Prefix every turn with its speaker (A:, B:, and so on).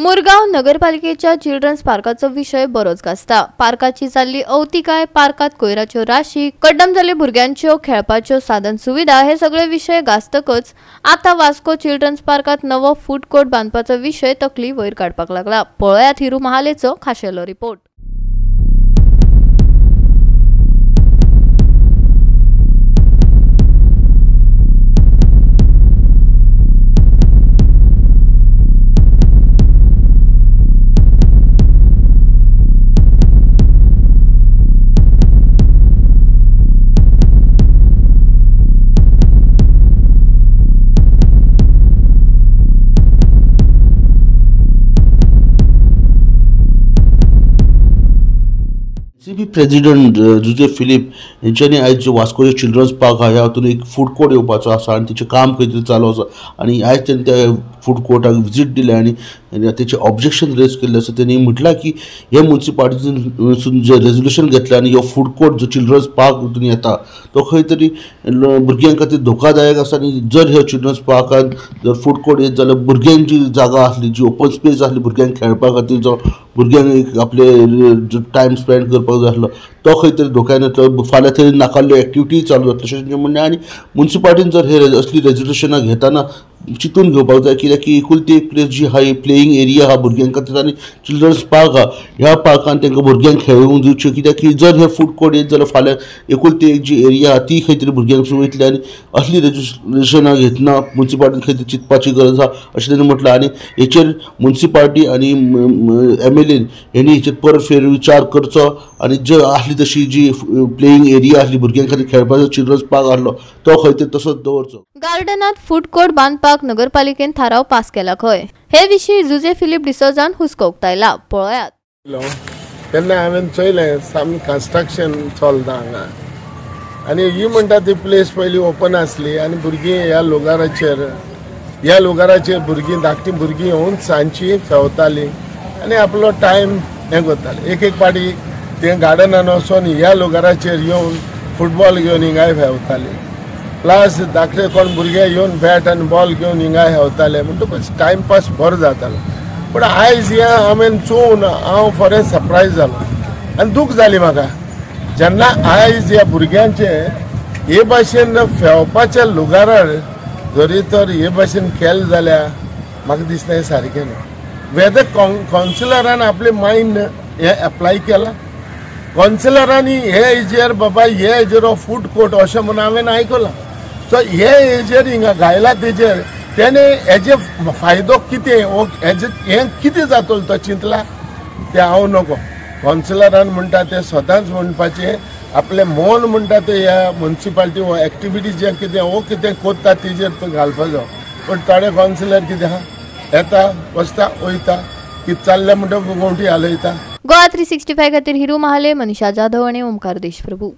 A: मुरगांव नगरपालिकेच्या चिल्ड्रन्स पार्काचो विषय बरोच गाजता। पार्काची जाल्ली अवतिकाय, पार्कात कोयराच्यो राशी, कड्डम जाल्ले भुरग्यांच्यो खेळपाच्यो साधन सुविधा हे सगळे विषय गाजतकच आता वास्को चिल्ड्रन्स पार्कात नवो फूड कोर्ट बांधपाचो विषय तकली वयर काडपाक लागला। पळयात हिरू महालेचो खाशेलो report.
B: CB president Jose Philip यांच्यानी आज जो वास्को चिल्ड्रन्स पार्क हा ह्या हातून एक फूड कोर्ट येवपाचो आसा आणि तिचे काम खंय तरी चालू आसा आणि आज त्यांनी त्या फूड कोर्टाक विजीट दिले आणि त्याचे ऑब्जेक्शन रेज केले आसा। त्यांनी म्हटला की ह्या म्युनिसिपालिटीसून जे रेजोल्यूशन घेतले आणि ह्यो फूड कोर्ट जो चिल्ड्रन्स पार्क हातून येता तो खंय तरी भुरग्यां खातीर धोकादायक आसा आणि जर ह्या चिल्ड्रन्स पार्कात जर फूड कोर्ट येत जाल्यार भुरग्यांची जागा आसली जी ओपन स्पेस आसली भुरग्यांक खेळपा खातीर जो भुरग्यांक आपले टायम स्पेंड करपाक जाय आसलो तो खंय तरी धोक्यान येतलो। फाल्यां थंय नाकाल्ल्यो एक्टिविटी चालू जातल्यो अशें तांचें म्हणणें आणि म्युनिसिपालिटीन जर हे असली रेजोल्यूशनां घेताना चिंतून घेवपाक जाय कित्याक की एकुलती एक प्लेस जी हा प्लेइंग एरिया हा भुरग्यां खातीर आणि चिल्ड्रन्स पार्क हा ह्या पार्कान तांकां भुरग्यांक खेळूंक दिवचें कित्याक की जर हे फूड कोर्ट येत जाल्यार फाल्यां एकुलती एक जी एरिया हा ती खंय तरी भुरग्यांक वयतली आणि असली रेजोल्यूशनां घेतना म्युनिसिपालिटीन खंय तरी चिंतपाची गरज आसा अशें ताणें म्हटलें। आणि हेचेर म्युनिसिपालिटी आणि MLA यांनी हेचेर परत फेर विचार करचो आणि जे आसली तशी जी प्लेइंग एरिया आसली भुरग्यां खातीर खेळपाचो चिल्ड्रन्स पार्क आसलो तो खंय तरी तसोच दवरचो।
A: गार्डनात फूड कोर्ट बांधपाक नगरपालिकेन थाराव पास केला खंय हे विशीं जुजे फिलिप डिसोजान हुस्को उक्तायला। पळयात।
C: तेन्ना हांवें चयलें सामकें कन्स्ट्रक्शन चलता हांगा आनी ही म्हणटा ती प्लेस पयलीं ओपन आसली आणि भुरगीं ह्या लोगाराचेर भुरगीं धाकटीं भुरगीं येवन सांजची फेवतालीं आणि आपलो टायम हें करतालीं। एक पाटी ते गार्डनान वचून ह्या लोगाराचेर येवन फुटबॉल घेवन हिंगाय फेवतालीं प्लस धाकटे कोण भुरगे येवन बॅट आनी बॉल घेवन हिंगाय हेवताले म्हणटकूच टायमपास बरो जातालो। पूण आयज हें हांवें चोवन हांव फॉरेन सरप्रायज जालो आनी दूख जाली म्हाका जेन्ना आयज ह्या भुरग्यांचे हे भाशेन फेवपाच्या लुगारार जरी तर हे भाशेन केलें जाल्यार म्हाका दिसता हें सारकें न्हू। वेदर कावन्सिलरान आपले मायंड हें एप्लाय केलां कावन्सिलरांनी हे हेजेर बाबा हे हेजेर फूड कोर्ट अशें म्हणून हांवें आयकलां सो हे हेजेर हिंगा गायला तेजेर तेणे हेजे फायदो कितें हें कितें जातलो तो चिंतला तें हांव नको। कावन्सिलरान म्हणटा तें स्वताच म्हणपाचें आपलें मन म्हणटा तें ह्या म्युनिसिपालिटी वो एक्टिविटीज जे कितें कोत्ता तेजेर तो घालपाचो। पूण थोडे कावन्सिलर कितें आहा येता वचता वयता कितें चाललें म्हणटा गोंवटी हालयता।
A: गोवा 365 खातीर हिरू महाले, मनीषा जाधव आणि ओमकार देशप्रभू।